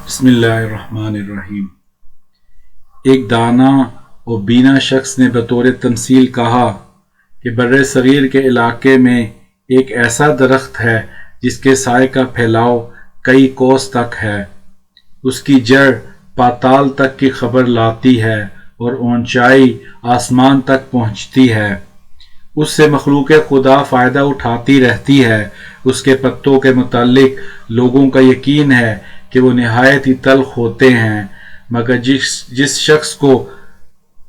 بسم اللہ الرحمن الرحیم۔ ایک دانا اور بینا شخص نے بطور تمثیل کہا کہ بر صغیر کے علاقے میں ایک ایسا درخت ہے جس کے سائے کا پھیلاؤ کئی کوس تک ہے، اس کی جڑ پاتال تک کی خبر لاتی ہے اور اونچائی آسمان تک پہنچتی ہے، اس سے مخلوق خدا فائدہ اٹھاتی رہتی ہے، اس کے پتوں کے متعلق لوگوں کا یقین ہے کہ وہ نہایت ہی تلخ ہوتے ہیں، مگر جس شخص کو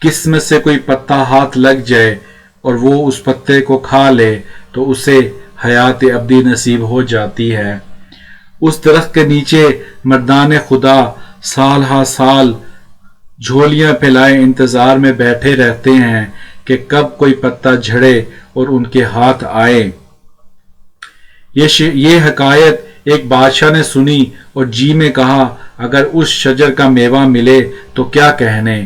قسمت سے کوئی پتا ہاتھ لگ جائے اور وہ اس پتے کو کھا لے تو اسے حیات ابدی نصیب ہو جاتی ہے۔ اس درخت کے نیچے مردان خدا سال ہا سال جھولیاں پھیلائے انتظار میں بیٹھے رہتے ہیں کہ کب کوئی پتا جھڑے اور ان کے ہاتھ آئے۔ یہ حکایت ایک بادشاہ نے سنی اور جی میں کہا اگر اس شجر کا میوہ ملے تو کیا کہنے۔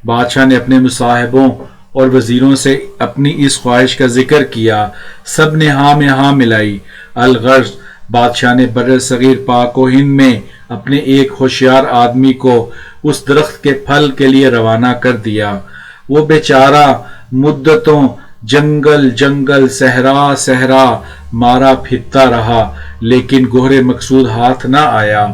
بادشاہ نے اپنے مصاحبوں اور وزیروں سے اپنی اس خواہش کا ذکر کیا، سب نے ہاں میں ہاں ملائی۔ الغرض بادشاہ نے بر صغیر پاک و ہند میں اپنے ایک ہوشیار آدمی کو اس درخت کے پھل کے لیے روانہ کر دیا۔ وہ بیچارہ مدتوں جنگل صحرا صحرا مارا پھرتا رہا لیکن گوہر مقصود ہاتھ نہ آیا۔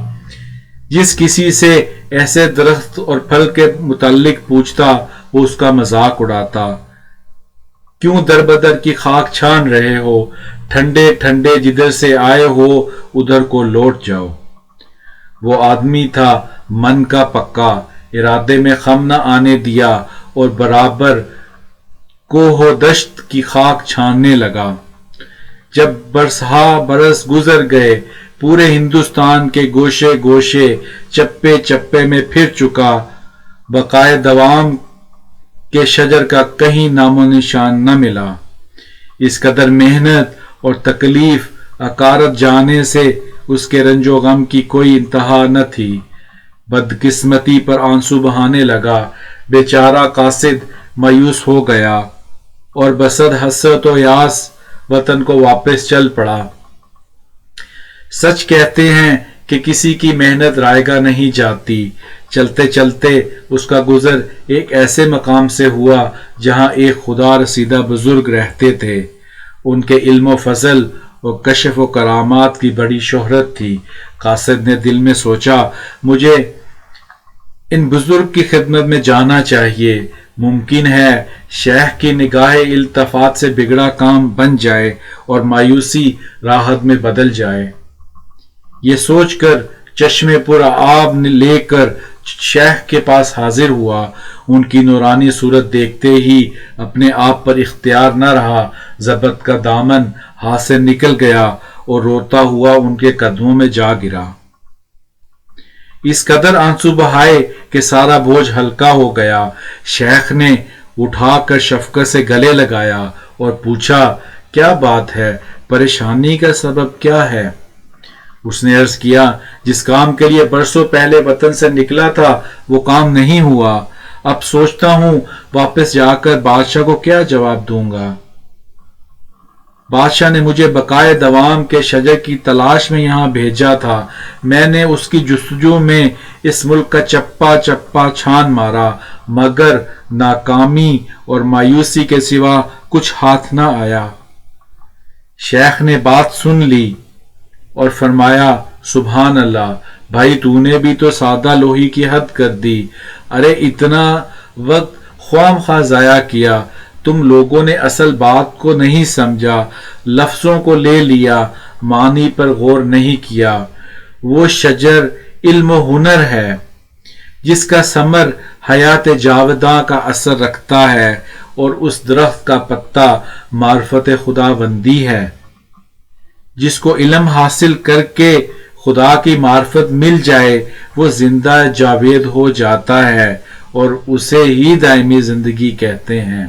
جس کسی سے ایسے درخت اور پھل کے متعلق پوچھتا وہ اس کا مذاق اڑاتا۔ کیوں در بدر کی خاک چھان رہے ہو، ٹھنڈے ٹھنڈے جدھر سے آئے ہو ادھر کو لوٹ جاؤ۔ وہ آدمی تھا من کا پکا، ارادے میں خم نہ آنے دیا اور برابر کوہ و دشت کی خاک چھاننے لگا۔ جب برس گزر گئے، پورے ہندوستان کے گوشے گوشے چپے چپے میں پھر چکا، بقائے دوام کے شجر کا کہیں نام و نشان نہ ملا۔ اس قدر محنت اور تکلیف اکارت جانے سے اس کے رنج و غم کی کوئی انتہا نہ تھی۔ بدقسمتی پر آنسو بہانے لگا، بیچارہ قاصد مایوس ہو گیا اور بصد حسرت و یاس وطن کو واپس چل پڑا۔ سچ کہتے ہیں کہ کسی کی محنت رائے گاہ نہیں جاتی۔ چلتے چلتے اس کا گزر ایک ایسے مقام سے ہوا جہاں ایک خدا رسیدہ بزرگ رہتے تھے۔ ان کے علم و فضل اور کشف و کرامات کی بڑی شہرت تھی۔ قاصد نے دل میں سوچا مجھے ان بزرگ کی خدمت میں جانا چاہیے، ممکن ہے شیخ کی نگاہ التفات سے بگڑا کام بن جائے اور مایوسی راحت میں بدل جائے۔ یہ سوچ کر چشمے پر آب لے کر شیخ کے پاس حاضر ہوا۔ ان کی نورانی صورت دیکھتے ہی اپنے آپ پر اختیار نہ رہا، ضبط کا دامن ہاتھ سے نکل گیا اور روتا ہوا ان کے قدموں میں جا گرا۔ اس قدر آنسو بہائے کہ سارا بوجھ ہلکا ہو گیا۔ شیخ نے اٹھا کر شفقت سے گلے لگایا اور پوچھا کیا بات ہے، پریشانی کا سبب کیا ہے؟ اس نے عرض کیا جس کام کے لیے برسوں پہلے وطن سے نکلا تھا وہ کام نہیں ہوا، اب سوچتا ہوں واپس جا کر بادشاہ کو کیا جواب دوں گا۔ بادشاہ نے مجھے بقائے دوام کے شجر کی تلاش میں یہاں بھیجا تھا، میں نے اس کی جستجو میں اس ملک کا چپا چپا چھان مارا مگر ناکامی اور مایوسی کے سوا کچھ ہاتھ نہ آیا۔ شیخ نے بات سن لی اور فرمایا سبحان اللہ، بھائی تو نے بھی تو سادہ لوہی کی حد کر دی، ارے اتنا وقت خواہ خواہ ضائع کیا، تم لوگوں نے اصل بات کو نہیں سمجھا، لفظوں کو لے لیا، معنی پر غور نہیں کیا۔ وہ شجر علم و ہنر ہے جس کا ثمر حیات جاوداں کا اثر رکھتا ہے اور اس درخت کا پتا معرفت خدا بندی ہے۔ جس کو علم حاصل کر کے خدا کی معرفت مل جائے وہ زندہ جاوید ہو جاتا ہے اور اسے ہی دائمی زندگی کہتے ہیں۔